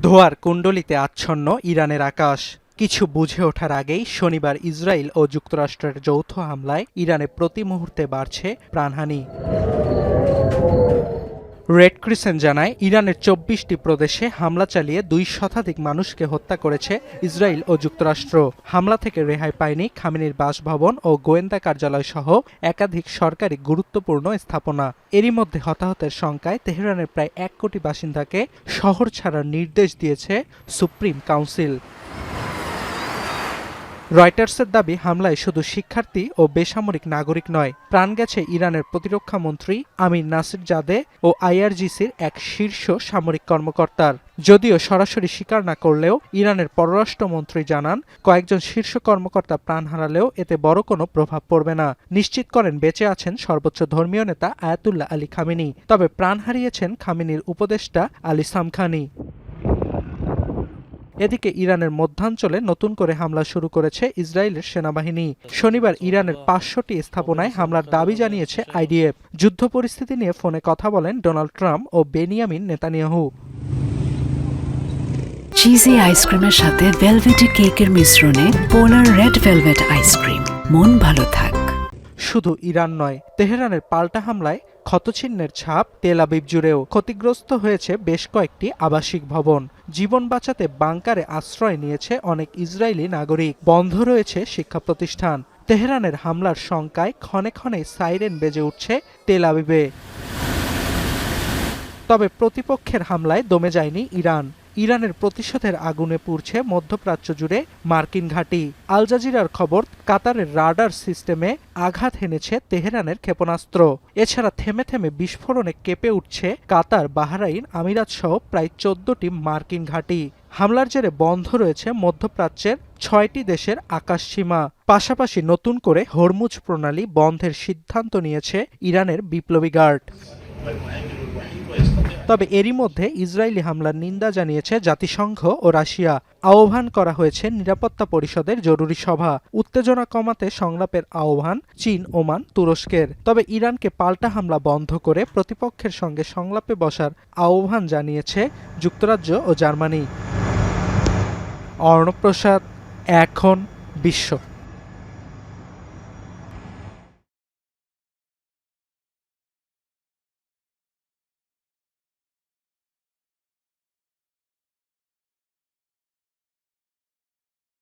ধোঁয়ার কুণ্ডলিতে আচ্ছন্ন ইরানের আকাশ। কিছু বুঝে ওঠার আগেই শনিবার ইসরায়েল ও যুক্তরাষ্ট্রের যৌথ হামলায় ইরানে প্রতি মুহূর্তে বাড়ছে প্রাণহানি। রেড ক্রিসেন্ট জানায়, ইরানের ২৪টি প্রদেশে হামলা চালিয়ে ২ শতাধিক মানুষকে হত্যা করেছে ইসরায়েল ও যুক্তরাষ্ট্র। হামলা থেকে রেহাই পায়নি খামেনির বাসভবন ও গোয়েন্দা কার্যালয় সহ একাধিক সরকারি গুরুত্বপূর্ণ স্থাপনা। এরই মধ্যে হতাহতের শঙ্কায় তেহরানের প্রায় ১ কোটি বাসিন্দাকে শহর ছাড়ার নির্দেশ দিয়েছে সুপ্রিম কাউন্সিল। রয়টার্সের দাবি, হামলায় শুধু শিক্ষার্থী ও বেসামরিক নাগরিক নয়, প্রাণ গেছে ইরানের প্রতিরক্ষা মন্ত্রী আমির নাসিরজাদে ও আইআরজিসির এক শীর্ষ সামরিক কর্মকর্তার। যদিও সরাসরি স্বীকার না করলেও ইরানের পররাষ্ট্রমন্ত্রী জানান, কয়েকজন শীর্ষ কর্মকর্তা প্রাণ হারালেও এতে বড় কোনো প্রভাব পড়বে না। নিশ্চিত করেন, বেঁচে আছেন সর্বোচ্চ ধর্মীয় নেতা আয়াতুল্লাহ আলী খামেনি, তবে প্রাণ হারিয়েছেন খামেনির উপদেষ্টা আলী সামখানি। এদিকে ইরানের মধ্যাঞ্চলে নতুন করে হামলা শুরু করেছে ইসরায়েলের সেনাবাহিনী। শনিবার ইরানের ৫০০টি স্থাপনায় হামলার দাবি জানিয়েছে আইডিএফ। যুদ্ধ পরিস্থিতি নিয়ে ফোনে কথা বলেন ডোনাল্ড ট্রাম্প ও বেনিয়ামিন নেতানিয়াহু। চিজি আইসক্রিমের সাথে ভেলভেটি কেকের মিশ্রণে পোলার রেড ভেলভেট আইসক্রিম। মন ভালো থাক। শুধু ইরান নয়, তেহরানের পাল্টা হামলায় ক্ষতচিহ্নের ছাপ তেল আবিব জুড়েও। ক্ষতিগ্রস্ত হয়েছে বেশ কয়েকটি আবাসিক ভবন। জীবন বাঁচাতে বাংকারে আশ্রয় নিয়েছে অনেক ইসরায়েলি নাগরিক। বন্ধ রয়েছে শিক্ষা প্রতিষ্ঠান। তেহরানের হামলার শঙ্কায় ক্ষণে ক্ষণে সাইরেন বেজে উঠছে তেল আবিবে। তবে প্রতিপক্ষের হামলায় দমে যায়নি ইরান। ইরানের প্রতিশোধের আগুনে পুড়ছে মধ্যপ্রাচ্য জুড়ে মার্কিন ঘাঁটি। আল জাজিরার খবর, কাতারের রাডার সিস্টেমে আঘাত হেনেছে তেহরানের ক্ষেপণাস্ত্র। এছাড়া থেমে থেমে বিস্ফোরণে কেঁপে উঠছে কাতার, বাহরাইন, আমিরাত সহ প্রায় ১৪টি মার্কিন ঘাঁটি। হামলার জেরে বন্ধ রয়েছে মধ্যপ্রাচ্যের ৬টি দেশের আকাশসীমা। পাশাপাশি নতুন করে হরমুজ প্রণালী বন্ধের সিদ্ধান্ত নিয়েছে ইরানের বিপ্লবী গার্ড। তবে এরই মধ্যে ইসরায়েলি হামলার নিন্দা জানিয়েছে জাতিসংঘ ও রাশিয়া। আহ্বান করা হয়েছে নিরাপত্তা পরিষদের জরুরি সভা। উত্তেজনা কমাতে সংলাপের আহ্বান চীন, ওমান, তুরস্কের। তবে ইরানকে পাল্টা হামলা বন্ধ করে প্রতিপক্ষের সঙ্গে সংলাপে বসার আহ্বান জানিয়েছে যুক্তরাজ্য ও জার্মানি। অর্ণব প্রসাদ, এখন বিশ্ব।